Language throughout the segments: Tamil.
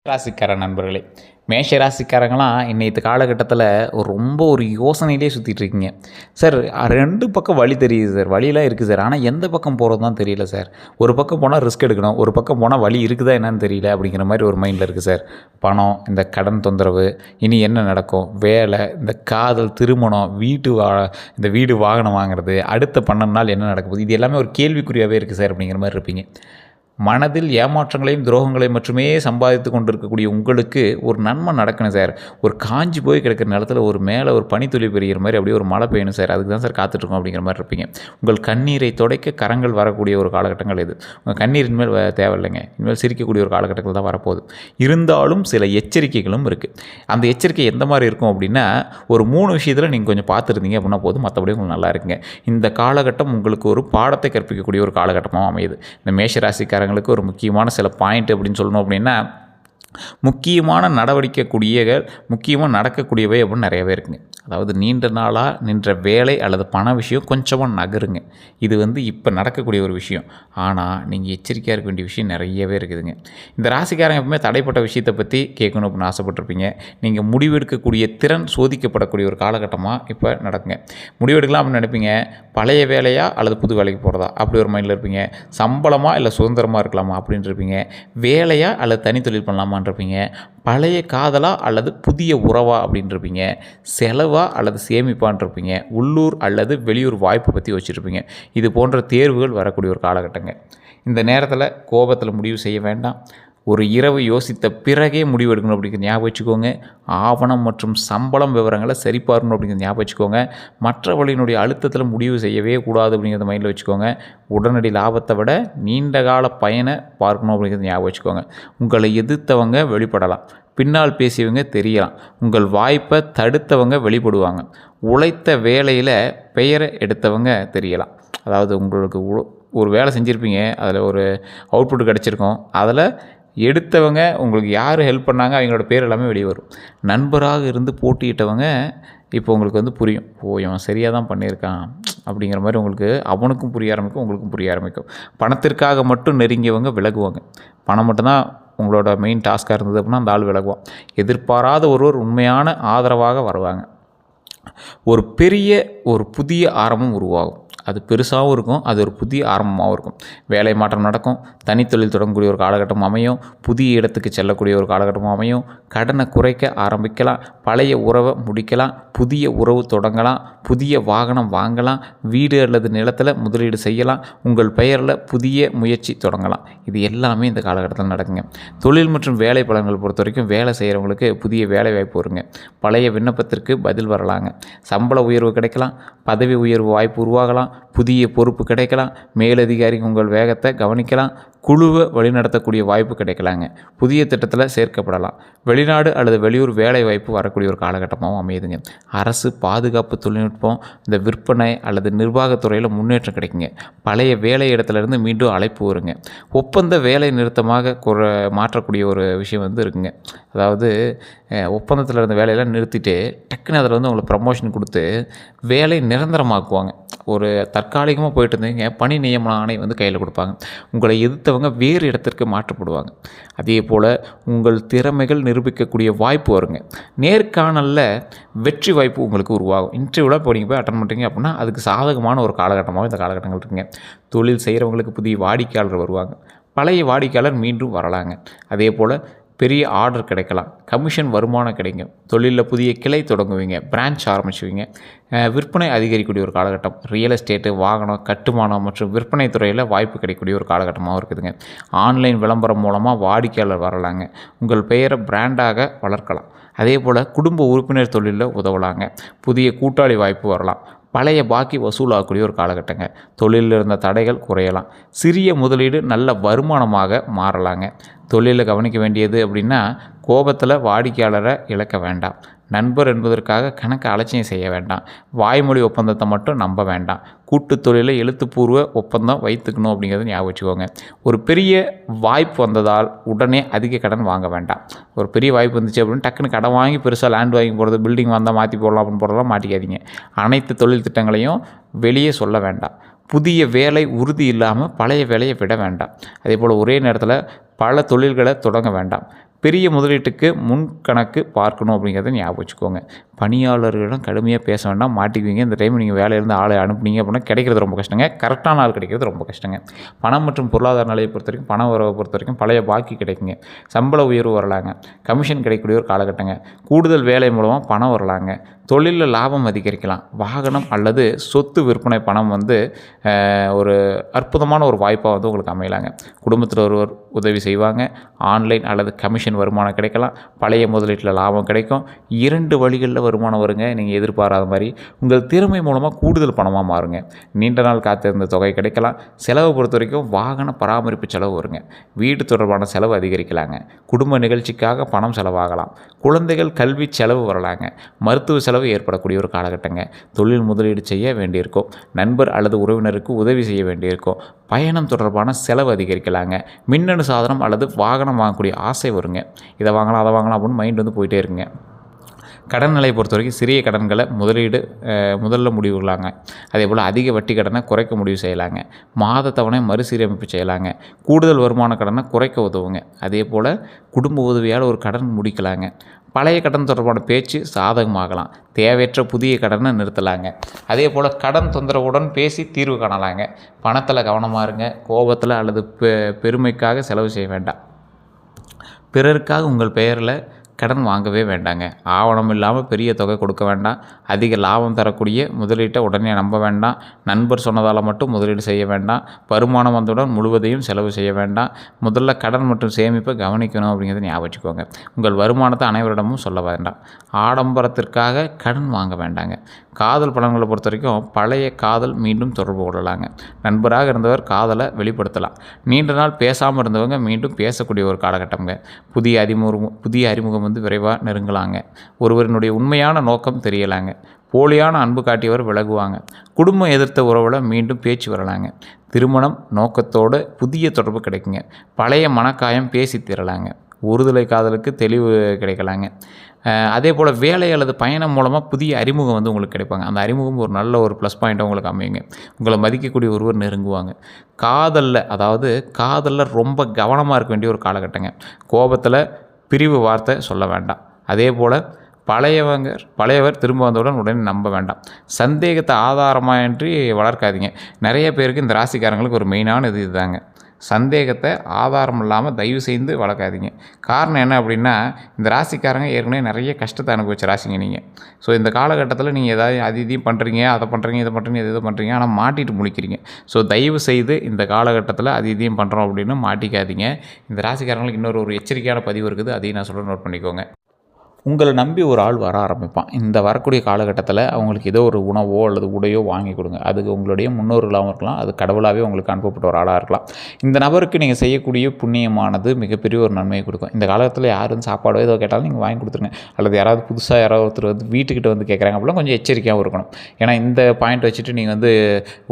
ராசிக்கார நண்பர்களே, மேஷ ராசிக்காரங்களாம் இன்றைய காலகட்டத்தில் ரொம்ப ஒரு யோசனையிலே சுற்றிட்டு இருக்கீங்க. சார் 2 பக்கம் வழி தெரியுது சார், வழியெல்லாம் இருக்குது சார். ஆனால் எந்த பக்கம் போகிறது தான் தெரியல சார். ஒரு பக்கம் போனால் ரிஸ்க் எடுக்கணும், ஒரு பக்கம் போனால் வழி இருக்குதா என்னன்னு தெரியல அப்படிங்கிற மாதிரி ஒரு மைண்டில் இருக்குது சார். பணம், இந்த கடன் தொந்தரவு, இனி என்ன நடக்கும், வேலை, இந்த காதல், திருமணம், இந்த வீடு வாகனம் வாங்குறது, அடுத்த 12 நாள் என்ன நடக்க போகுது, இது எல்லாமே ஒரு கேள்விக்குறியாகவே இருக்குது சார் அப்படிங்கிற மாதிரி இருப்பீங்க. மனதில் ஏமாற்றங்களையும் துரோகங்களையும் மட்டுமே சம்பாதித்து கொண்டிருக்கக்கூடிய உங்களுக்கு ஒரு நன்மை நடக்கணும் சார். ஒரு காஞ்சி போய் கிடக்கிற நிலத்தில் ஒரு மேலே ஒரு பனித்துளி பெய்கிற மாதிரி அப்படியே ஒரு மழை பெய்யணும் சார். அதுக்கு தான் சார் காத்துட்ருக்கோம் அப்படிங்கிற மாதிரி இருப்பீங்க. உங்கள் கண்ணீரை துடைக்க கரங்கள் வரக்கூடிய ஒரு காலகட்டங்கள் இது. உங்கள் கண்ணீர் இனிமேல் தேவையில்லைங்க. இனிமேல் சிரிக்கக்கூடிய ஒரு காலகட்டங்கள் தான் வரப்போகுது. இருந்தாலும் சில எச்சரிக்கைகளும் இருக்குது. அந்த எச்சரிக்கை எந்த மாதிரி இருக்கும் அப்படின்னா, ஒரு 3 விஷயத்தில் நீங்கள் கொஞ்சம் பார்த்துருந்தீங்க அப்படின்னா போதும், மற்றபடி உங்களுக்கு நல்லா இருக்குங்க. இந்த காலகட்டம் உங்களுக்கு ஒரு பாடத்தை கற்பிக்கக்கூடிய ஒரு காலகட்டமாக அமையுது. இந்த மேஷராசிக்காரங்களுக்கு ஒரு முக்கியமான சில பாயிண்ட் அப்படின்னு சொல்லணும் அப்படின்னா, முக்கியமான முக்கியமாக நடக்கக்கூடியவை அப்படின்னு நிறையவே இருக்குங்க. அதாவது நீண்ட நாளாக நின்ற வேலை அல்லது பண விஷயம் கொஞ்சமாக நகருங்க. இது இப்போ நடக்கக்கூடிய ஒரு விஷயம். ஆனால் நீங்கள் எச்சரிக்கையாக இருக்க வேண்டிய விஷயம் நிறையவே இருக்குதுங்க. இந்த ராசிக்காரங்க எப்பவுமே தடைப்பட்ட விஷயத்தை பற்றி கேட்கணும் அப்படின்னு ஆசைப்பட்டிருப்பீங்க. நீங்கள் முடிவெடுக்கக்கூடிய திறன் சோதிக்கப்படக்கூடிய ஒரு காலகட்டமாக இப்போ நடக்குங்க. முடிவெடுக்கலாம் அப்படின்னு நினைப்பீங்க. பழைய வேலையா அல்லது புது வேலைக்கு போகிறதா அப்படி ஒரு மைண்டில் இருப்பீங்க. சம்பளமாக இல்லை சுதந்திரமாக இருக்கலாமா அப்படின்னு இருப்பீங்க. வேலையா அல்லது தனி தொழில் பண்ணலாமான்னு இருப்பீங்க. பழைய காதலா அல்லது புதிய உறவா அப்படின்னு இருப்பீங்க. செலவா அல்லது சேமிப்பான் இருப்பீங்க. உள்ளூர் அல்லது வெளியூர் வாய்ப்பு பற்றி வச்சுருப்பீங்க. இது போன்ற தேர்வுகள் வரக்கூடிய ஒரு காலகட்டங்க. இந்த நேரத்தில் கோபத்தில் முடிவு செய்ய வேண்டாம். ஒரு இரவு யோசித்த பிறகே முடிவு எடுக்கணும் அப்படிங்கிற ஞாபகம் வச்சுக்கோங்க. ஆவணம் மற்றும் சம்பளம் விவரங்களை சரிபார்க்கணும் அப்படிங்கிற ஞாபகம் வச்சுக்கோங்க. மற்றவர்களினுடைய அழுத்தத்தில் முடிவு செய்யவே கூடாது அப்படிங்கிறத மைண்டில் வச்சுக்கோங்க. உடனடி லாபத்தை விட நீண்டகால பயனை பார்க்கணும் அப்படிங்கிறத ஞாபகம் வச்சுக்கோங்க. உங்களை எதிர்த்தவங்க வெளிப்படலாம், பின்னால் பேசியவங்க தெரியலாம், உங்கள் வாய்ப்பை தடுத்தவங்க வெளிப்படுவாங்க, உழைத்த வேலையில் பெயரை எடுத்தவங்க தெரியலாம். அதாவது உங்களுக்கு ஒரு வேலை செஞ்சுருப்பீங்க, அதில் ஒரு அவுட்புட் கிடச்சிருக்கும், அதில் எடுத்தவங்க உங்களுக்கு யார் ஹெல்ப் பண்ணாங்க அவங்களோட பேர் எல்லாமே வெளியே வரும். நண்பராக இருந்து போட்டியிட்டவங்க இப்போ உங்களுக்கு புரியும், இவன் சரியாக தான் பண்ணியிருக்கான் அப்படிங்கிற மாதிரி உங்களுக்கு அவனுக்கும் புரிய ஆரம்பிக்கும், உங்களுக்கும் புரிய ஆரம்பிக்கும். பணத்திற்காக மட்டும் நெருங்கியவங்க விலகுவாங்க. பணம் மட்டும்தான் உங்களோட மெயின் டாஸ்க்காக இருந்தது அப்படின்னா அந்த ஆள் விலகுவான். எதிர்பாராத ஒருவர் உண்மையான ஆதரவாக வருவாங்க. ஒரு புதிய ஆரம்பம் உருவாகும். அது பெருசாகவும் இருக்கும், அது ஒரு புதிய ஆரம்பமாகவும் இருக்கும். வேலை மாற்றம் நடக்கும், தனித்தொழில் தொடங்கக்கூடிய ஒரு காலகட்டம் அமையும், புதிய இடத்துக்கு செல்லக்கூடிய ஒரு காலகட்டமும் அமையும். கடனை குறைக்க ஆரம்பிக்கலாம், பழைய உறவை முடிக்கலாம், புதிய உறவு தொடங்கலாம், புதிய வாகனம் வாங்கலாம், வீடு அல்லது நிலத்தில் முதலீடு செய்யலாம், உங்கள் பெயரில் புதிய முயற்சி தொடங்கலாம். இது எல்லாமே இந்த காலகட்டத்தில் நடக்குங்க. தொழில் மற்றும் வேலை பலன்கள் பொறுத்த வரைக்கும் வேலை செய்கிறவங்களுக்கு புதிய வேலை வாய்ப்பு வருங்க. பழைய விண்ணப்பத்திற்கு பதில் வரலாங்க. சம்பள உயர்வு கிடைக்கலாம், பதவி உயர்வு வாய்ப்பு உருவாகலாம், புதிய பொறுப்பு கிடைக்கலாம், மேலதிகாரிக்கு உங்கள் வேகத்தை கவனிக்கலாம், குழுவை வழிநடத்தக்கூடிய வாய்ப்பு கிடைக்கலாங்க. புதிய திட்டத்தில் சேர்க்கப்படலாம். வெளிநாடு அல்லது வெளியூர் வேலை வாய்ப்பு வரக்கூடிய ஒரு காலகட்டமாகவும் அமையுதுங்க. அரசு, பாதுகாப்பு, தொழில்நுட்பம், இந்த விற்பனை அல்லது நிர்வாகத்துறையில் முன்னேற்றம் கிடைக்குங்க. பழைய வேலை இடத்துலேருந்து மீண்டும் அழைப்பு வருங்க. ஒப்பந்த வேலை நிறுத்தமாக மாற்றக்கூடிய ஒரு விஷயம் இருக்குங்க. அதாவது ஒப்பந்தத்தில் இருந்த வேலையெல்லாம் நிறுத்திட்டு டக்குன்னு அதில் உங்களுக்கு ப்ரமோஷன் கொடுத்து வேலை நிரந்தரமாக்குவாங்க. ஒரு தற்காலிகமாக போயிட்டு இருந்தீங்க, பணி நியமன ஆணை கையில் கொடுப்பாங்க. உங்களை எதிர்த்தவங்க வேறு இடத்திற்கு மாற்றப்படுவாங்க. அதே போல் உங்கள் திறமைகள் நிரூபிக்கக்கூடிய வாய்ப்பு வருங்க. நேர்காணலில் வெற்றி வாய்ப்பு உங்களுக்கு உருவாகும். இன்டர்வியூவில் இப்போ நீங்கள் போய் அட்டன் பண்ணுறீங்க அப்படின்னா அதுக்கு சாதகமான ஒரு காலகட்டமாக இந்த காலகட்டங்கள் இருக்குங்க. தொழில் செய்கிறவங்களுக்கு புதிய வாடிக்கையாளர் வருவாங்க, பழைய வாடிக்கையாளர் மீண்டும் வரலாங்க. அதே போல் பெரிய ஆர்டர் கிடைக்கலாம், கமிஷன் வருமானம் கிடைக்கும், தொழிலில் புதிய கிளை தொடங்குவீங்க, பிரான்ச் ஆரம்பிச்சுவீங்க, விற்பனை அதிகரிக்கக்கூடிய ஒரு காலகட்டம். ரியல் எஸ்டேட்டு, வாகனம், கட்டுமானம் மற்றும் விற்பனை துறையில் வாய்ப்பு கிடைக்கக்கூடிய ஒரு காலகட்டமாகவும் இருக்குதுங்க. ஆன்லைன் விளம்பரம் மூலமாக வாடிக்கையாளர் வரலாங்க. உங்கள் பெயரை பிராண்டாக வளர்க்கலாம். அதே போல் குடும்ப உறுப்பினர் தொழிலில் உதவலாங்க. புதிய கூட்டாளி வாய்ப்பு வரலாம். பழைய பாக்கி வசூலாகக்கூடிய ஒரு காலகட்டங்க. தொழிலில் இருந்த தடைகள் குறையலாம். சிறிய முதலீடு நல்ல வருமானமாக மாறலாங்க. தொழிலில் கவனிக்க வேண்டியது அப்படின்னா, கோபத்தில் வாடிக்கையாளரை இழக்க வேண்டாம். நண்பர் என்பதற்காக கணக்கு அலட்சியம் செய்ய வேண்டாம். வாய்மொழி ஒப்பந்தத்தை மட்டும் நம்ப வேண்டாம். கூட்டு தொழிலில் எழுத்துப்பூர்வ ஒப்பந்தம் வைத்துக்கணும் அப்படிங்கிறத ஞாபகம் வச்சுக்கோங்க. ஒரு பெரிய வாய்ப்பு வந்ததால் உடனே அதிக கடன் வாங்க வேண்டாம். ஒரு பெரிய வாய்ப்பு வந்துச்சு அப்படின்னு டக்குன்னு கடன் வாங்கி பெருசாக லேண்ட் வாங்கி போகிறது, பில்டிங் வந்தால் மாற்றி போடலாம் அப்படின்னு போகிறதெல்லாம் மாட்டிக்காதீங்க. அனைத்து தொழில் திட்டங்களையும் வெளியே சொல்ல வேண்டாம். புதிய வேலை உறுதி இல்லாமல் பழைய வேலையை விட வேண்டாம். அதே போல் ஒரே நேரத்தில் பல தொழில்களை தொடங்க வேண்டாம். பெரிய முதலீட்டுக்கு முன்கணக்கு பார்க்கணும் அப்படிங்கிறத ஞாபகம் வச்சுக்கோங்க. பணியாளர்களிடம் கடுமையாக பேச வேண்டாம், மாட்டிக்குவீங்க. இந்த டைம் நீங்கள் வேலையிலேருந்து ஆளை அனுப்புனீங்க அப்படின்னா கிடைக்கிறது ரொம்ப கஷ்டங்க. கரெக்டான ஆள் கிடைக்கிறது ரொம்ப கஷ்டங்க. பணம் மற்றும் பொருளாதார நிலையை பொறுத்த வரைக்கும், பண வரவை பொறுத்த வரைக்கும் பழைய பாக்கி கிடைக்குங்க. சம்பள உயர்வு வரலாங்க. கமிஷன் கிடைக்கக்கூடிய ஒரு காலகட்டங்க. கூடுதல் வேலை மூலமாக பணம் வரலாங்க. தொழிலில் லாபம் அதிகரிக்கலாம். வாகனம் அல்லது சொத்து விற்பனை பணம் ஒரு அற்புதமான ஒரு வாய்ப்பாக உங்களுக்கு அமையலாங்க. குடும்பத்தில் ஒருவர் உதவி செய்வாங்க. ஆன்லைன் அல்லது கமிஷன் வருமானம் கிடைக்கலாம். பழைய முதலீட்டில் லாபம் கிடைக்கும். 2 வழிகளில் வருமானம் வருங்க. நீங்கள் எதிர்பாராத மாதிரி உங்கள் திறமை மூலமாக கூடுதல் பணமாக மாறுங்க. நீண்ட நாள் காத்திருந்த தொகை கிடைக்கலாம். செலவை பொறுத்த வரைக்கும் வாகன பராமரிப்பு செலவு வருங்க. வீடு தொடர்பான செலவு அதிகரிக்கலாங்க. குடும்ப நிகழ்ச்சிக்காக பணம் செலவாகலாம். குழந்தைகள் கல்வி செலவு வரலாங்க. மருத்துவ செலவு ஏற்படக்கூடிய ஒரு காலகட்டங்க. தொழில் முதலீடு செய்ய வேண்டியிருக்கும். நண்பர் அல்லது உறவினருக்கு உதவி செய்ய வேண்டியிருக்கும். பயணம் தொடர்பான செலவு அதிகரிக்கலாங்க. மின்னணு சாதனம் அல்லது வாகனம் வாங்கக்கூடிய ஆசை வருங்க. இதை வாங்கலாம் அதை வாங்கலாம் அப்படின்னு மைண்ட் போயிட்டே இருக்குங்க. கடன் நிலையை பொறுத்த வரைக்கும் சிறிய கடன்களை முதல்ல முடிவுகளாங்க. அதே போல் அதிக வட்டி கடனை குறைக்க முடிவு செய்யலாங்க. மாத தவணை மறுசீரமைப்பு செய்யலாங்க. கூடுதல் வருமான கடனை குறைக்க உதவுங்க. அதே போல் குடும்ப உதவியால் ஒரு கடன் முடிக்கலாங்க. பழைய கடன் தொடர்பான பேச்சு சாதகமாகலாம். தேவையற்ற புதிய கடனை நிறுத்தலாங்க. அதே போல் கடன் தொந்தரவுடன் பேசி தீர்வு காணலாங்க. பணத்தில் கவனமாக இருங்க. கோபத்தில் அல்லது பெருமைக்காக செலவு செய்ய வேண்டாம். பிறருக்காக உங்கள் பெயரில் கடன் வாங்கவே வேண்டாங்க. ஆவணம் இல்லாமல் பெரிய தொகை கொடுக்க வேண்டாம். அதிக லாபம் தரக்கூடிய முதலீட்டை உடனே நம்ப வேண்டாம். நண்பர் சொன்னதால் மட்டும் முதலீடு செய்ய வேண்டாம். வருமானம் வந்தவுடன் முழுவதையும் செலவு செய்ய வேண்டாம். முதல்ல கடன் மற்றும் சேமிப்பை கவனிக்கணும் அப்படிங்கிறத ஞாபகம் வச்சுக்கோங்க. உங்கள் வருமானத்தை அனைவரிடமும் சொல்ல வேண்டாம். ஆடம்பரத்திற்காக கடன் வாங்க வேண்டாங்க. காதல் பலன்களை பொறுத்த வரைக்கும் பழைய காதல் மீண்டும் தொடர்பு கொள்ளலாங்க. நண்பராக இருந்தவர் காதலை வெளிப்படுத்தலாம். நீண்ட நாள் பேசாமல் இருந்தவங்க மீண்டும் பேசக்கூடிய ஒரு காலகட்டம்ங்க. புதிய அறிமுகம் விரைவாக நெருங்கலாங்க. ஒருவரினுடைய உண்மையான நோக்கம் தெரியலாங்க. போலியான அன்பு காட்டியவர் விலகுவாங்க. குடும்பம் எதிர்த்த உறவில் மீண்டும் பேச்சு வரலாங்க. திருமணம் நோக்கத்தோடு புதிய தொடர்பு கிடைக்குங்க. பழைய மனக்காயம் பேசி தீரலாங்க. ஒருதலை காதலுக்கு தெளிவு கிடைக்கலாங்க. அதே போல் வேலை அல்லது பயணம் மூலமாக புதிய அறிமுகம் உங்களுக்கு கிடைப்பாங்க. அந்த அறிமுகம் ஒரு நல்ல ஒரு ப்ளஸ் பாயிண்ட்டாக உங்களுக்கு அமையுங்க. உங்களை மதிக்கக்கூடிய ஒருவர் நெருங்குவாங்க. காதலில் ரொம்ப கவனமாக இருக்க வேண்டிய ஒரு காலகட்டங்க. கோபத்தில் பிரிவு வார்த்தை சொல்ல வேண்டாம். அதே போல் பழையவர் திரும்ப வந்தவுடன் உடனே நம்ப வேண்டாம். சந்தேகத்தை ஆதாரமாயின்றி வளர்க்காதீங்க. நிறைய பேருக்கு இந்த ராசிக்காரங்களுக்கு ஒரு மெயினான இதுதாங்க. சந்தேகத்தை ஆதாரம் இல்லாமல் தயவு செய்து வளர்க்காதீங்க. காரணம் என்ன அப்படின்னா, இந்த ராசிக்காரங்க ஏற்கனவே நிறைய கஷ்டத்தை அனுபவிச்ச ராசிங்க நீங்கள். ஸோ இந்த காலகட்டத்தில் நீங்கள் ஏதாவது இதையும் பண்ணுறீங்க, அதை பண்ணுறீங்க, இதை பண்ணுறீங்க, இதை பண்ணுறீங்க, ஆனால் மாட்டிட்டு முழிக்கிறீங்க. ஸோ தயவு செய்து இந்த காலகட்டத்தில் இதையும் பண்ணுறோம் அப்படின்னு மாட்டிக்காதீங்க. இந்த ராசிக்காரங்களுக்கு இன்னொரு எச்சரிக்கையான பதிவு இருக்குது. அதையும் நான் சொல்ல நோட் பண்ணிக்கோங்க. உங்களை நம்பி ஒரு ஆள் வர ஆரம்பிப்பான். இந்த வரக்கூடிய காலகட்டத்தில் அவங்களுக்கு ஏதோ ஒரு உணவோ அல்லது உடையோ வாங்கி கொடுங்க. அதுக்கு உங்களுடைய முன்னோர்களாகவும் இருக்கலாம், அது கடவுளாகவே உங்களுக்கு அனுப்பப்பட்ட ஒரு ஆளாக இருக்கலாம். இந்த நபருக்கு நீங்கள் செய்யக்கூடிய புண்ணியமானது மிகப்பெரிய ஒரு நன்மையை கொடுக்கும். இந்த காலத்தில் யாரும் சாப்பாடோ ஏதோ கேட்டாலும் நீங்கள் வாங்கி கொடுத்துருங்க. அல்லது யாராவது ஒருத்தர் வீட்டுக்கிட்ட கேட்குறாங்க அப்படின்னா கொஞ்சம் எச்சரிக்கையாகவும் இருக்கணும். ஏன்னா இந்த பாயிண்ட் வச்சுட்டு நீங்கள்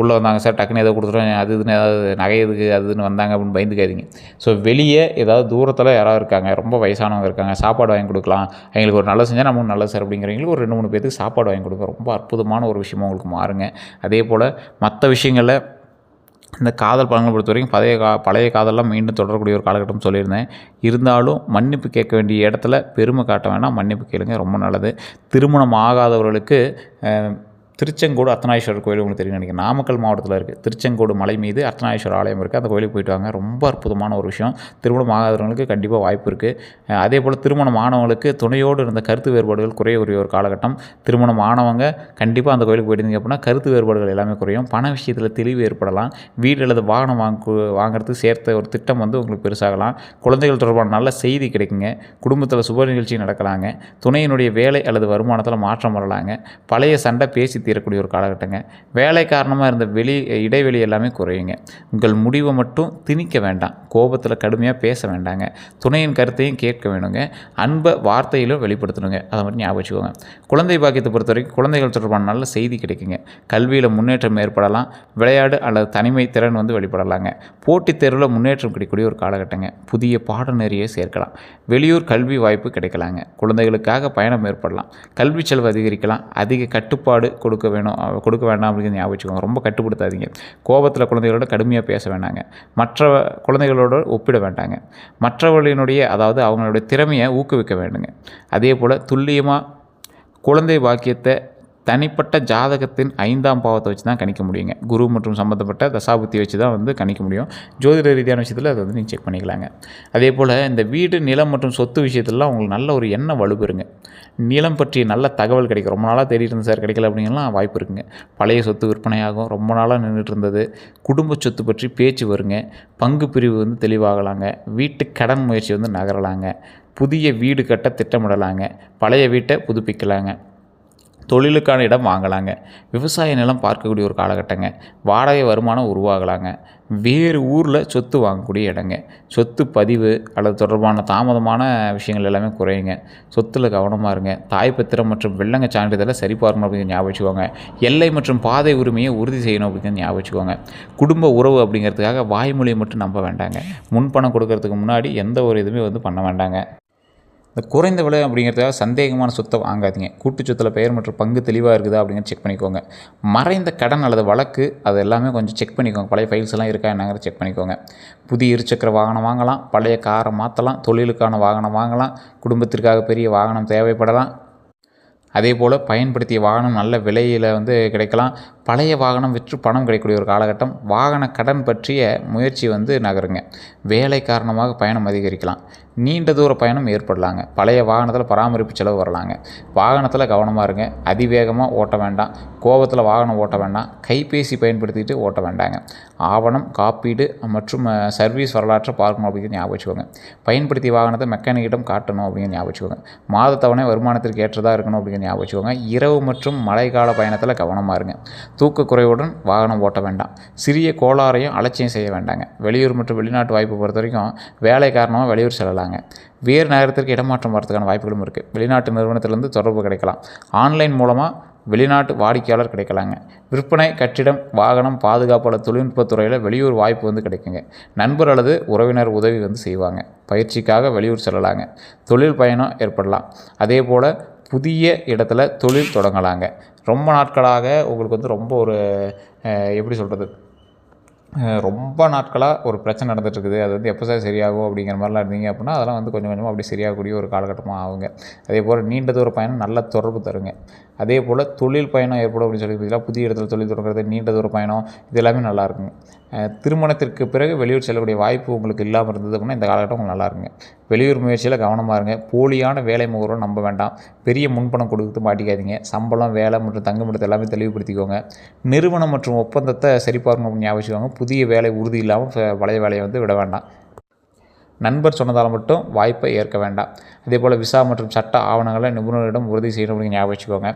உள்ளே வந்தாங்க சார் டக்குன்னு ஏதோ கொடுத்துருவோம், அது இதுன்னு ஏதாவது நகை எதுக்கு அதுன்னு வந்தாங்க அப்படின்னு பயந்துக்காதீங்க. ஸோ வெளியே ஏதாவது தூரத்தில் யாராவது இருக்காங்க, ரொம்ப வயசானவங்க இருக்காங்க, சாப்பாடு வாங்கி கொடுக்கலாம், எங்களுக்கு ஒரு நல்லது செஞ்சால் நமக்கு நல்லது சார் அப்படிங்கிறவங்களுக்கு ஒரு 2-3 பேருக்கு சாப்பாடு வாங்கி கொடுக்க ரொம்ப அற்புதமான ஒரு விஷயமாக உங்களுக்கு மாறுங்க. அதே போல் மற்ற விஷயங்களில் இந்த காதல் பலன்களை பொறுத்த வரைக்கும் பழைய காதல்லாம் மீண்டும் தொடரக்கூடிய ஒரு காலகட்டம் சொல்லியிருந்தேன். இருந்தாலும் மன்னிப்பு கேட்க வேண்டிய இடத்துல பெருமை காட்ட வேண்டாம், மன்னிப்பு கேளுங்க, ரொம்ப நல்லது. திருமணம் ஆகாதவர்களுக்கு திருச்செங்கோடு அர்த்தநாரீஸ்வரர் கோயில் உங்களுக்கு தெரியும் நினைக்கிறேன். நாமக்கல் மாவட்டத்தில் இருக்குது. திருச்செங்கோடு மலை மீது அர்த்தநாரீஸ்வரர் ஆலயம் இருக்குது. அந்த கோயிலுக்கு போயிட்டு வாங்க. ரொம்ப அற்புதமான ஒரு விஷயம். திருமணம் ஆகாதவங்களுக்கு கண்டிப்பாக வாய்ப்பு இருக்குது. அதே போல் திருமணம் ஆனவங்களுக்கு துணையோடு இருந்த கருத்து வேறுபாடுகள் குறைய ஒரு காலகட்டம். திருமணம் ஆனவங்க கண்டிப்பாக அந்த கோயிலுக்கு போயிட்டு அப்படின்னா கருத்து வேறுபாடுகள் எல்லாமே குறையும். பண விஷயத்தில் தெளிவு ஏற்படலாம். வீடு அல்லது வாகனம் வாங்குறதுக்கு சேர்த்த ஒரு திட்டம் உங்களுக்கு பெருசாகலாம். குழந்தைகள் தொடர்பான நல்ல செய்தி கிடைக்குங்க. குடும்பத்தில் சுப நிகழ்ச்சி நடக்கலாங்க. துணையினுடைய வேலை அல்லது வருமானத்தில் மாற்றம் வரலாங்க. பழைய சண்டை பேசி தீரக்கூடிய ஒரு காலகட்டங்க. வேலை காரணமாக இருந்த இடைவெளி எல்லாமே குறையுங்க. உங்கள் முடிவை மட்டும் திணிக்க வேண்டாம். கோபத்தில் கடுமையாக பேச வேண்டாங்க. துணையின் கருத்தையும் கேட்க வேணுங்க. அன்பை வார்த்தையிலும் வெளிப்படுத்தணுங்க. அதை மட்டும் ஞாபகம் வச்சுக்கோங்க. குழந்தை பாக்கியத்தை பொறுத்த வரைக்கும் குழந்தைகள் தொடர்பான நல்ல செய்தி கிடைக்குங்க. கல்வியில் முன்னேற்றம் ஏற்படலாம். விளையாடு அல்லது தனிமை திறன் வெளிப்படலாங்க. போட்டித் தேர்வில் முன்னேற்றம் கிடைக்கக்கூடிய ஒரு காலகட்டங்க. புதிய பாடநெறியை சேர்க்கலாம். வெளியூர் கல்வி வாய்ப்பு கிடைக்கலாங்க. குழந்தைகளுக்காக பயணம் ஏற்படலாம். கல்வி செலவு அதிகரிக்கலாம். அதிக கட்டுப்பாடு கொடுக்க வேண்டாம் அப்படிங்கிறது ஞாபகம் வச்சுக்கோங்க. ரொம்ப கட்டுப்படுத்தாதீங்க. கோபத்தில் குழந்தைகளோட கடுமையாக பேச வேண்டாங்க. மற்ற குழந்தைகளோட ஒப்பிட வேண்டாங்க. மற்றவர்களினுடைய அதாவது அவங்களுடைய திறமையை ஊக்குவிக்க வேண்டுங்க. அதே போல் துல்லியமாக குழந்தை பாக்கியத்தை தனிப்பட்ட ஜாதகத்தின் 5ஆம் பாவத்தை வச்சு தான் கணிக்க முடியுங்க. குரு மற்றும் சம்மந்தப்பட்ட தசாபுத்தி வச்சு தான் வந்து கணிக்க முடியும். ஜோதிட ரீதியான விஷயத்தில் அதை வந்து நீங்கள் செக் பண்ணிக்கலாங்க. அதே போல் இந்த வீடு, நிலம் மற்றும் சொத்து விஷயத்துலலாம் உங்களுக்கு நல்ல ஒரு எண்ணம் வலுப்பெறுங்க. நிலம் பற்றிய நல்ல தகவல் கிடைக்கும். ரொம்ப நாளாக தேடிட்டு இருந்தேன் சார், கிடைக்கல அப்படிங்கலாம் வாய்ப்பு இருக்குங்க. பழைய சொத்து விற்பனையாகும். ரொம்ப நாளாக நின்றுட்டு இருந்தது. குடும்ப சொத்து பற்றி பேச்சு வருங்க. பங்கு பிரிவு வந்து தெளிவாகலாங்க. வீட்டு கடன் முயற்சி வந்து நகரலாங்க. புதிய வீடு கட்ட திட்டமிடலாங்க. பழைய வீட்டை புதுப்பிக்கலாங்க. தொழிலுக்கான இடம் வாங்கலாங்க. விவசாய நிலம் பார்க்கக்கூடிய ஒரு காலகட்டங்க. வாடகை வருமானம் உருவாகலாங்க. வேறு ஊரில் சொத்து வாங்கக்கூடிய இடங்க. சொத்து பதிவு அல்லது தொடர்பான தாமதமான விஷயங்கள் எல்லாமே குறையுங்க. சொத்தில் கவனமாக இருங்க. தாய்ப்பத்திரம் மற்றும் வெள்ளங்க சான்றிதழை சரிபார்க்கணும் அப்படிங்கிற ஞாபகம் வச்சுக்கோங்க. எல்லை மற்றும் பாதை உரிமையை உறுதி செய்யணும் அப்படிங்கிற ஞாபகம் வச்சுக்கோங்க. குடும்ப உறவு அப்படிங்கிறதுக்காக வாய்மொழியை மட்டும் நம்ப வேண்டாங்க. முன்பணம் கொடுக்கறதுக்கு முன்னாடி எந்த ஒரு இதுவுமே வந்து பண்ண வேண்டாங்க. இந்த குறைந்த விலை அப்படிங்கிறதுக்காக சந்தேகமான சொத்தை வாங்காதீங்க. கூட்டு சொத்தில் பெயர் மற்றும் பங்கு தெளிவாக இருக்குதா அப்படிங்கிறத செக் பண்ணிக்கோங்க. மறைந்த கடன் அல்லது வழக்கு அது எல்லாமே கொஞ்சம் செக் பண்ணிக்கோங்க. பழைய ஃபைல்ஸ் எல்லாம் இருக்கா என்னங்கிறத செக் பண்ணிக்கோங்க. புதிய இருசக்கர வாகனம் வாங்கலாம். பழைய காரை மாற்றலாம். தொழிலுக்கான வாகனம் வாங்கலாம். குடும்பத்திற்காக பெரிய வாகனம் தேவைப்படலாம். அதே போல் பயன்படுத்திய வாகனம் நல்ல விலையில் வந்து கிடைக்கலாம். பழைய வாகனம் விற்று பணம் கிடைக்கக்கூடிய ஒரு காலகட்டம். வாகன கடன் பற்றிய முயற்சி வந்து நகருங்க. வேலை காரணமாக பயணம் அதிகரிக்கலாம். நீண்ட தூர பயணம் ஏற்படலாங்க. பழைய வாகனத்தில் பராமரிப்பு செலவு வரலாங்க. வாகனத்தில் கவனமாக இருங்க. அதிவேகமாக ஓட்ட வேண்டாம். கோபத்தில் வாகனம் ஓட்ட வேண்டாம். கைபேசி பயன்படுத்திட்டு ஓட்ட வேண்டாங்க. ஆவணம், காப்பீடு மற்றும் சர்வீஸ் வரலாற்றை பார்க்கணும் அப்படிங்கிற ஞாபகம் வச்சுக்கோங்க. பயன்படுத்திய வாகனத்தை மெக்கானிக்கிடம் காட்டணும் அப்படிங்கிற ஞாபகம் வச்சுக்கோங்க. மாத தவணை வருமானத்திற்கு ஏற்றதாக இருக்கணும் அப்படிங்கிற ஞாபகம் வச்சுக்கோங்க. இரவு மற்றும் மழைக்கால பயணத்தில் கவனமாக இருங்க. தூக்க குறைவுடன் வாகனம் ஓட்ட வேண்டாம். சிறிய கோளாறையும் அலட்சியம் செய்ய வேண்டாங்க. வெளியூர் மற்றும் வெளிநாட்டு வாய்ப்பு பொறுத்த வரைக்கும் வேலை காரணமாக வெளியூர் செல்லலாங்க. வேறு நகரத்திற்கு இடமாற்றம் வரதுக்கான வாய்ப்புகளும் இருக்குது. வெளிநாட்டு நிறுவனத்திலிருந்து தொடர்பு கிடைக்கலாம். ஆன்லைன் மூலமாக வெளிநாட்டு வாடிக்கையாளர் கிடைக்கலாங்க. விற்பனை, கட்டிடம், வாகனம், பாதுகாப்பு அல்லது தொழில்நுட்பத்துறையில் வெளியூர் வாய்ப்பு வந்து கிடைக்குங்க. நண்பர் அல்லது உறவினர் உதவி வந்து செய்வாங்க. பயிற்சிக்காக வெளியூர் செல்லலாங்க. தொழில் பயணம் ஏற்படலாம். அதே போல் புதிய இடத்துல தொழில் தொடங்கலாங்க. ரொம்ப நாட்களாக உங்களுக்கு வந்து ரொம்ப ஒரு எப்படி சொல்கிறது, ரொம்ப நாட்களாக ஒரு பிரச்சனை நடந்துகிட்ருக்குது. அது வந்து எப்போ சார் சரியாகும் அப்படிங்கிற மாதிரிலாம் இருந்தீங்க அப்படின்னா அதெல்லாம் வந்து கொஞ்சம் கொஞ்சமாக அப்படி சரியாகக்கூடிய ஒரு காலகட்டமாக ஆகுங்க. அதே போல் நீண்ட தூர பயணம் நல்ல தொடர்பு தருங்க. அதே போல் தொழில் பயணம் ஏற்படும் அப்படின்னு சொல்லி பார்த்தீங்கன்னா புதிய இடத்துல தொழில் தொடங்குறது, நீண்ட தூர பயணம் இது எல்லாமே நல்லாயிருக்குங்க. திருமணத்திற்கு பிறகு வெளியூர் செல்லக்கூடிய வாய்ப்பு உங்களுக்கு இல்லாமல் இருந்தது அப்படின்னா இந்த காலகட்டம் உங்களுக்கு நல்லா இருக்குங்க. வெளியூர் முயற்சியில் கவனமாக இருங்க. போலியான வேலை முகவரம் நம்ப வேண்டாம். பெரிய முன்பணம் கொடுத்து மாட்டிக்காதீங்க. சம்பளம், வேலை மற்றும் தங்குமிடத்தை எல்லாமே தெளிவுபடுத்திக்கோங்க. நிறுவனம் மற்றும் ஒப்பந்தத்தை சரிபார்க்கணும் அப்படின்னு ஞாபகம் வச்சுக்கோங்க. புதிய வேலை உறுதி இல்லாமல் பழைய வேலையை வந்து விட வேண்டாம். நண்பர் சொன்னதால் மட்டும் வாய்ப்பை ஏற்க வேண்டாம். அதே போல் விசா மற்றும் சட்ட ஆவணங்களை நிபுணரிடம் உறுதி செய்யணும் அப்படின்னு ஞாபகம் வச்சுக்கோங்க.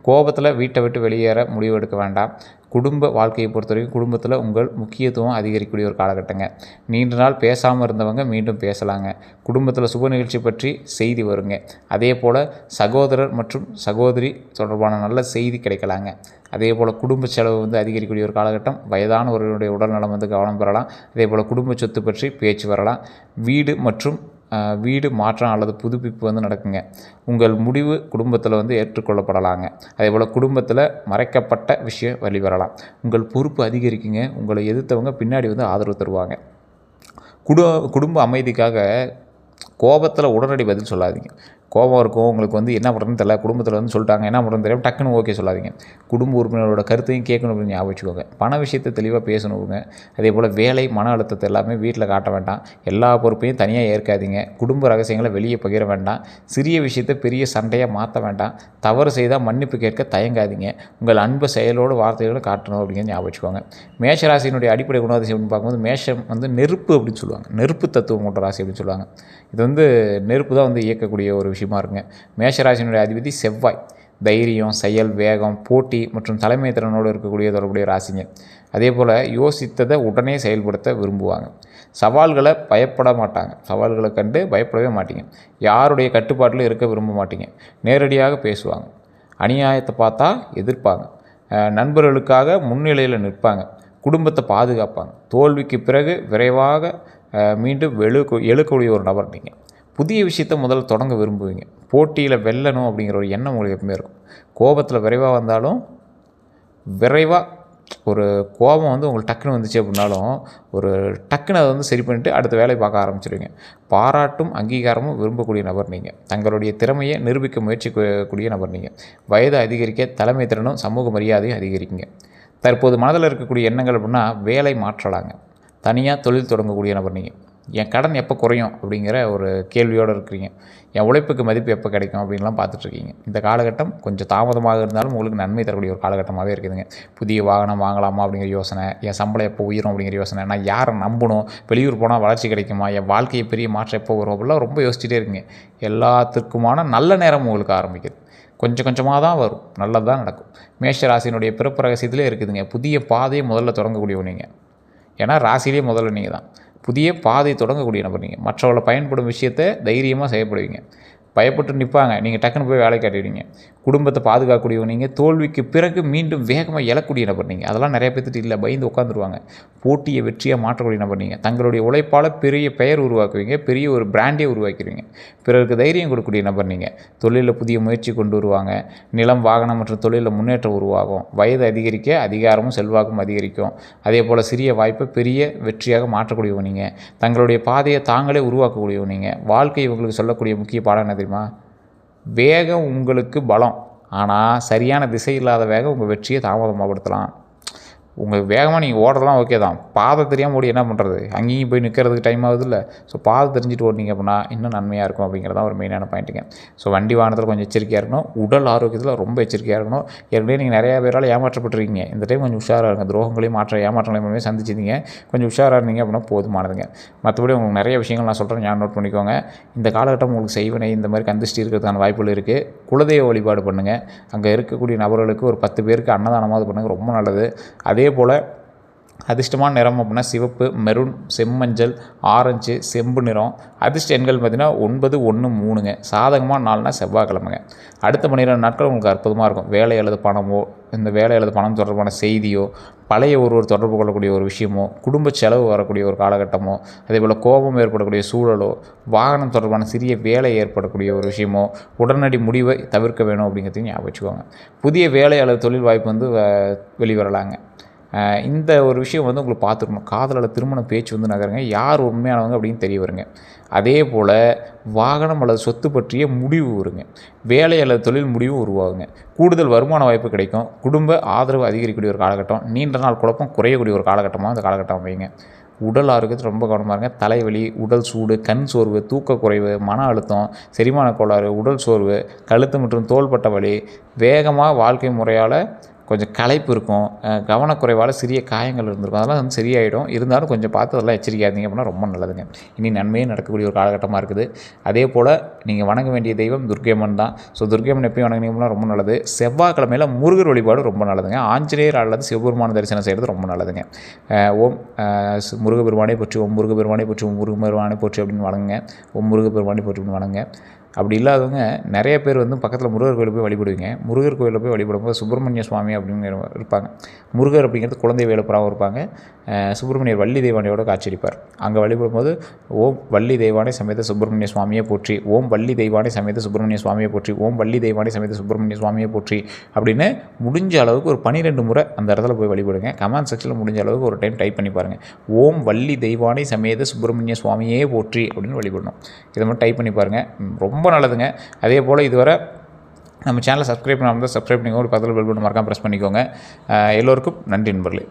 கோபத்தில் வீட்டை விட்டு வெளியேற முடிவு எடுக்க வேண்டாம். குடும்ப வாழ்க்கையை பொறுத்த வரைக்கும் குடும்பத்தில் உங்கள் முக்கியத்துவம் அதிகரிக்கக்கூடிய ஒரு காலகட்டங்க. நீண்ட நாள் பேசாமல் இருந்தவங்க மீண்டும் பேசலாங்க. குடும்பத்தில் சுப நிகழ்ச்சி பற்றி செய்தி வருங்க. அதே போல் சகோதரர் மற்றும் சகோதரி தொடர்பான நல்ல செய்தி கிடைக்கலாங்க. அதே போல் குடும்ப செலவு வந்து அதிகரிக்கக்கூடிய ஒரு காலகட்டம். வயதான ஒருவருடைய உடல்நலம் வந்து கவனம் பெறலாம். அதே போல் குடும்ப சொத்து பற்றி பேச்சு வரலாம். வீடு மாற்றம் அல்லது புதுப்பிப்பு வந்து நடக்குங்க. உங்கள் முடிவு குடும்பத்தில் வந்து ஏற்றுக்கொள்ளப்படலாங்க. அதே போல் குடும்பத்தில் மறைக்கப்பட்ட விஷயம் வெளிவரலாம். உங்கள் பொறுப்பு அதிகரிக்குங்க. உங்களை எதிர்த்தவங்க பின்னாடி வந்து ஆதரவு தருவாங்க. குடும்ப அமைதிக்காக கோபத்தில் உடனடி பதில் சொல்லாதீங்க. கோபம் இருக்கும், உங்களுக்கு வந்து என்ன பண்ணுறதுன்னு தெரியல, குடும்பத்தில் வந்து சொல்லிட்டாங்க என்ன பண்ணுறதுன்னு தெரியும், டக்குன்னு ஓகே சொல்லாதீங்க. குடும்ப உறுப்பினரோட கருத்தையும் கேட்கணும் அப்படின்னு ஞாபகம் வச்சுக்கோங்க. பண விஷயத்தை தெளிவாக பேசணுங்க. அதே போல் வேலை, மன அழுத்தத்தை எல்லாமே வீட்டில் காட்ட வேண்டாம். எல்லா பொறுப்பையும் தனியாக ஏற்காதீங்க. குடும்ப ரகசியங்களை வெளியே பகிர வேண்டாம். சிறிய விஷயத்தை பெரிய சண்டையாக மாற்ற வேண்டாம். தவறு செய்தால் மன்னிப்பு கேட்க தயங்காதீங்க. உங்கள் அன்பு செயலோடு வார்த்தைகளை காட்டணும் அப்படிங்கிறது ஞாபகம் வச்சுக்கோங்க. மேஷராசியினுடைய அடிப்படை குணாதிசயம் பார்க்கும்போது மேஷம் வந்து நெருப்பு அப்படின்னு சொல்லுவாங்க. நெருப்பு தத்துவம் கொண்ட ராசி அப்படின்னு சொல்லுவாங்க. இது வந்து நெருப்பு தான் வந்து இயக்கக்கூடிய ஒரு விஷயமா இருக்குங்க. மேஷராசியினுடைய அதிபதி செவ்வாய். தைரியம், செயல், வேகம், போட்டி மற்றும் தலைமை திறனோடு இருக்கக்கூடிய தொடர்புடைய ராசிங்க. அதே போல் யோசித்ததை உடனே செயல்படுத்த விரும்புவாங்க. சவால்களை பயப்பட மாட்டாங்க. சவால்களை கண்டு பயப்படவே மாட்டீங்க. யாருடைய கட்டுப்பாட்டில் இருக்க விரும்ப மாட்டீங்க. நேரடியாக பேசுவாங்க. அநியாயத்தை பார்த்தா எதிர்ப்பாங்க. நண்பர்களுக்காக முன்னிலையில் நிற்பாங்க. குடும்பத்தை பாதுகாப்பாங்க. தோல்விக்கு பிறகு விரைவாக மீண்டும் எழுக்கக்கூடிய ஒரு நபர் நீங்கள். புதிய விஷயத்தை முதல்ல தொடங்க விரும்புவீங்க. போட்டியில் வெல்லணும் அப்படிங்கிற ஒரு எண்ணம் உங்களுக்கு எப்பவுமே இருக்கும். கோபத்தில் விரைவாக வந்தாலும் விரைவாக ஒரு கோபம் வந்து உங்களுக்கு டக்குன்னு வந்துச்சு அப்படின்னாலும் ஒரு டக்குன்னு அதை வந்து சரி பண்ணிவிட்டு அடுத்த வேலையை பார்க்க ஆரம்பிச்சிடுவீங்க. பாராட்டும் அங்கீகாரமும் விரும்பக்கூடிய நபர் நீங்கள். தங்களுடைய திறமையை நிரூபிக்க முயற்சிக்கக்கூடிய நபர் நீங்கள். வயது அதிகரிக்க தலைமை திறனும் சமூக மரியாதையும் அதிகரிக்குங்க. தற்போது மனதில் இருக்கக்கூடிய எண்ணங்கள் அப்படின்னா வேலை மாற்றலாங்க. தனியாக தொழில் தொடங்கக்கூடிய நபர் நீங்கள். என் கடன் எப்போ குறையும் அப்படிங்கிற ஒரு கேள்வியோடு இருக்கிறீங்க. என் உழைப்புக்கு மதிப்பு எப்போ கிடைக்கும் அப்படின்லாம் பார்த்துட்ருக்கீங்க. இந்த காலகட்டம் கொஞ்சம் தாமதமாக இருந்தாலும் உங்களுக்கு நன்மை தரக்கூடிய ஒரு காலகட்டமாகவே இருக்குதுங்க. புதிய வாகனம் வாங்கலாமா அப்படிங்கிற யோசனை, என் சம்பளம் எப்போ உயரும் அப்படிங்கிற யோசனை, நான் யாரை நம்பணும், வெளியூர் போனால் வளர்ச்சி கிடைக்குமா, என் வாழ்க்கையை பெரிய மாற்றம் எப்போ வரும் அப்படிலாம் ரொம்ப யோசிச்சுட்டே இருக்குங்க. எல்லாத்துக்குமான நல்ல நேரம் உங்களுக்கு ஆரம்பிக்குது. கொஞ்சம் கொஞ்சமாக தான் வரும், நல்லது தான் நடக்கும். மேஷ ராசியினுடைய பிறப்பு ரகசியத்திலே இருக்குதுங்க. புதிய பாதையை முதல்ல தொடங்கக்கூடியவங்க நீங்கள். ஏன்னா ராசியிலே முதல்ல நீங்கள் தான். புதிய பாதை தொடங்கக்கூடிய நபர் நீங்கள். மற்றவர்களை பயன்படும் விஷயத்தை தைரியமாக செய்யப்படுவீங்க. பயப்பட்டு நிற்பாங்க, நீங்கள் டக்குன்னு போய் வேலை காட்டிடுவீங்க. குடும்பத்தை பாதுகாக்கக்கூடியவங்க நீங்கள். தோல்விக்கு பிறகு மீண்டும் வேகமாக எழக்கூடிய நபர் நீங்கள். அதெல்லாம் நிறைய பேர்த்துட்டு இல்லை, பயந்து உட்காந்துருவாங்க. போட்டியை வெற்றியாக மாற்றக்கூடிய நபர் நீங்கள். தங்களுடைய உழைப்பால் பெரிய பெயர் உருவாக்குவீங்க, பெரிய ஒரு பிராண்டே உருவாக்கிடுவீங்க. பிறருக்கு தைரியம் கொடுக்கக்கூடிய நபர் நீங்கள். தொழிலில் புதிய முயற்சி கொண்டு வருவாங்க. நிலம், வாகனம் மற்றும் தொழிலில் முன்னேற்றம் உருவாகும். வயது அதிகரிக்க அதிகாரமும் செல்வாக்கும் அதிகரிக்கும். அதே போல் சிறிய வாய்ப்பை பெரிய வெற்றியாக மாற்றக்கூடியவங்க நீங்கள். தங்களுடைய பாதையை தாங்களே உருவாக்கக்கூடியவங்க நீங்கள். வாழ்க்கை உங்களுக்கு சொல்லக்கூடிய முக்கிய பாடம் என்ன தெரியுமா? வேகம் உங்களுக்கு பலம், ஆனால் சரியான திசை இல்லாத வேகம் உங்கள் வெற்றியை தாமதமாகப்படுத்தலாம். உங்கள் வேகமாக நீங்கள் ஓடுறதுலாம் ஓகே தான், பாதை தெரியாமல் ஓடி என்ன பண்ணுறது? அங்கேயும் போய் நிற்கிறதுக்கு டைம் ஆகுது இல்லை. ஸோ பாதை தெரிஞ்சுட்டு ஓடினீங்க அப்படின்னா இன்னும் நன்மையாக இருக்கும் அப்படிங்கிறதான் ஒரு மெயினான பாயிண்ட்டுங்க. ஸோ வண்டி வாகனத்தில் கொஞ்சம் எச்சரிக்கையாக இருக்கணும். உடல் ஆரோக்கியத்தில் ரொம்ப எச்சரிக்கையாக இருக்கணும். ஏற்கனவே நீங்கள் நிறையா பேரால் ஏமாற்றப்பட்டுருக்கீங்க. இந்த டைம் கொஞ்சம் உஷாராக இருங்க. துரோகங்களையும் ஏமாற்றங்களையும் சந்திச்சிருந்தீங்க. கொஞ்சம் உஷாராக இருந்தீங்க அப்படின்னா போதுமானதுங்க. மற்றபடி உங்களுக்கு நிறைய விஷயங்கள் நான் சொல்கிறேன், ஞாபகம் நோட் பண்ணிக்கோங்க. இந்த காலகட்டம் உங்களுக்கு செய்வனை இந்த மாதிரி கந்திஷ்டி இருக்கிறதுக்கான வாய்ப்புகள் இருக்குது. குலதெய்வ வழிபாடு பண்ணுங்கள். அங்கே இருக்கக்கூடிய நபர்களுக்கு ஒரு 10 பேருக்கு அன்னதானமாவது பண்ணுங்கள், ரொம்ப நல்லது. அதே போல் அதிர்ஷ்டமான நிறம் அப்படின்னா சிவப்பு, மெரூன், செம்மஞ்சள், ஆரஞ்சு, செம்பு நிறம். அதிர்ஷ்ட எண்கள் பார்த்திங்கன்னா 9, 1, 3ங்க. சாதகமான நாள்னா செவ்வாய்க்கிழமைங்க. அடுத்த 12 நாட்கள் உங்களுக்கு அற்புதமாக இருக்கும். வேலை அல்லது பணமோ, இந்த வேலை அல்லது பணம் தொடர்பான செய்தியோ, பழைய ஒருவர் தொடர்பு கொள்ளக்கூடிய ஒரு விஷயமோ, குடும்ப செலவு வரக்கூடிய ஒரு காலகட்டமோ, அதே போல் கோபம் ஏற்படக்கூடிய சூழலோ, வாகனம் தொடர்பான சிறிய வேலை ஏற்படக்கூடிய ஒரு விஷயமோ, உடனடி முடிவை தவிர்க்க வேணும் அப்படிங்கிறதையும் ஞாபகம் வச்சுக்கோங்க. புதிய வேலை அல்லது தொழில் வாய்ப்பு வந்து வெளிவரலாங்க. இந்த ஒரு விஷயம் வந்து உங்களுக்கு பார்த்துக்கணும். காதல் அல்லது திருமண பேச்சு வந்து நகருங்க, யார் உண்மையானவங்க அப்படின்னு தெரிய வருங்க. அதே போல் வாகனம் அல்லது சொத்து பற்றிய முடிவு வருங்க. வேலை அல்லது தொழில் முடிவு உருவாகுங்க. கூடுதல் வருமான வாய்ப்பு கிடைக்கும். குடும்ப ஆதரவு அதிகரிக்கக்கூடிய ஒரு காலகட்டம். நீண்ட நாள் குழப்பம் குறையக்கூடிய ஒரு காலகட்டமாக இந்த காலகட்டம் அமையுங்க. உடல் ஆரோக்கியத்தில் ரொம்ப கவனமாக இருங்க. தலைவலி, உடல் சூடு, கண் சோர்வு, தூக்கக்குறைவு, மன அழுத்தம், செரிமான கோளாறு, உடல் சோர்வு, கழுத்து மற்றும் தோள்பட்ட வலி, வேகமாக வாழ்க்கை முறையால் கொஞ்சம் களைப்பு இருக்கும், கவனக்குறைவால் சிறிய காயங்கள் இருந்திருக்கும். அதெல்லாம் வந்து சரியாயிடும். இருந்தாலும் கொஞ்சம் பார்த்து அதெல்லாம் எச்சரிக்கையாக இருந்தீங்க அப்படின்னா ரொம்ப நல்லதுங்க. இனி நன்மையே நடக்கக்கூடிய ஒரு காலகட்டமாக இருக்குது. அதே போல் நீங்கள் வணங்க வேண்டிய தெய்வம் துர்க்கையம்மன் தான். ஸோ துர்க்கையம்மன் எப்பயும் வணங்கினீங்கன்னா ரொம்ப நல்லது. செவ்வாய்க்கிழமையில் முருகர் வழிபாடு ரொம்ப நல்லதுங்க. ஆஞ்சநேயர் அல்லது சிவபெருமான தரிசனம் செய்கிறது ரொம்ப நல்லதுங்க. ஓம் முருகப்பெருமானை போற்றி, ஓம் முருகப்பெருமானை போற்றி, ஓம் முருகப்பெருமானை போற்றி அப்படின்னு வணங்குங்க. ஓம் முருகப்பெருமானை போற்றி அப்படின்னு வணங்குங்க. அப்படி இல்லாதவங்க நிறைய பேர் வந்து பக்கத்தில் முருகர் கோயிலில் போய் வழிபடுவீங்க. முருகர் கோயிலில் போய் வழிபடும்போது சுப்பிரமணிய சுவாமி அப்படின்னு இருப்பாங்க. முருகர் அப்படிங்கிறது குழந்தை வேலுப்புறாவும் இருப்பாங்க. சுப்பிரமணியர் வள்ளி தெய்வானையோட காட்சியளிப்பார். அங்கே வழிபடும்போது ஓம் வள்ளி தெய்வானை சமேத சுப்பிரமணிய சுவாமியை போற்றி, ஓம் வள்ளி தெய்வானை சமேத சுப்பிரமணிய சுவாமியை போற்றி, ஓம் வள்ளி தெய்வானை சமேத சுப்பிரமணிய சுவாமியை போற்றி அப்படின்னு முடிஞ்ச அளவுக்கு ஒரு 12 முறை அந்த இடத்துல போய் வழிபடுங்க. கமெண்ட் செக்ஷனில் முடிஞ்ச அளவுக்கு ஒரு டைம் டைப் பண்ணி பாருங்கள். ஓம் வள்ளி தெய்வானை சமேத சுப்பிரமணிய சுவாமியே போற்றி அப்படின்னு வழிபடணும். இதை மட்டும் டைப் பண்ணி பாருங்கள், ரொம்ப நல்லதுங்க. அதே போல் இதுவரை நம்ம சேனலை சப்ஸ்கிரைப் பண்ணாமல் சப்ஸ்கிரைப் பண்ணிக்கோங்க. ஒரு 10 பெல் பட்டன் மறக்காம ப்ரெஸ் பண்ணிக்கோங்க. எல்லோருக்கும் நன்றி நண்பர்களே.